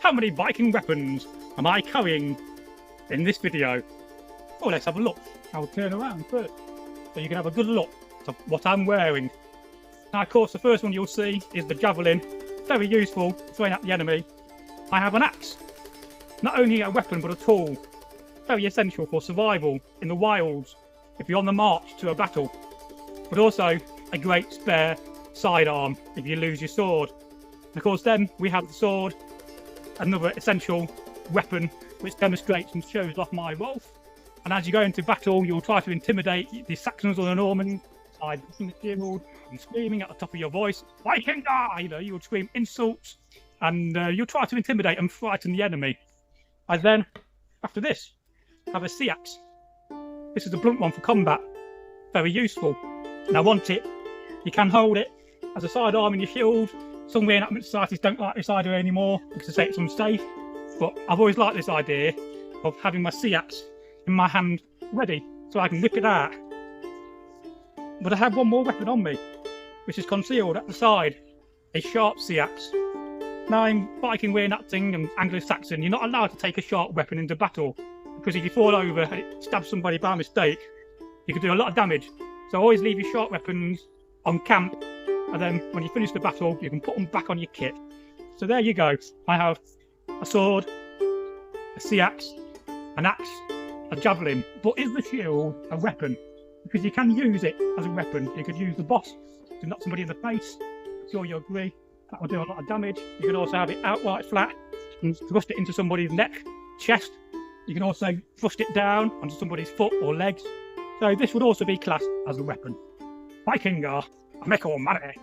how many Viking weapons am I carrying in this video? Oh, let's have a look. I'll turn around first, so you can have a good look at what I'm wearing. Now, of course, the first one you'll see is the javelin. Very useful for throwing at the enemy. I have an axe. Not only a weapon, but a tool. Very essential for survival in the wilds, if you're on the march to a battle. But also a great spare sidearm if you lose your sword. And of course, then we have the sword, another essential weapon which demonstrates and shows off my wealth. And as you go into battle, you'll try to intimidate the Saxons or the Normans by pushing the shield and screaming at the top of your voice, Viking! You know, you'll scream insults and you'll try to intimidate and frighten the enemy. I then, after this, have a sea axe. This is a blunt one for combat. Very useful. And I want it. You can hold it as a sidearm in your shield. Some reenactment societies don't like this idea anymore because they say it's unsafe. But I've always liked this idea of having my sea axe in my hand ready so I can whip it out. But I have one more weapon on me, which is concealed at the side, a sharp sea axe. Now in Viking reenacting and Anglo-Saxon, you're not allowed to take a sharp weapon into battle because if you fall over and it stabs somebody by mistake, you can do a lot of damage. So always leave your sharp weapons on camp, and then when you finish the battle, you can put them back on your kit. So there you go. I have a sword, a sea axe, an axe, a javelin. But is the shield a weapon? Because you can use it as a weapon. You could use the boss to knock somebody in the face. I'm sure you agree. That will do a lot of damage. You can also have it outright flat and thrust it into somebody's neck, chest. You can also thrust it down onto somebody's foot or legs. So this would also be classed as a weapon. Vikingar, I make all money.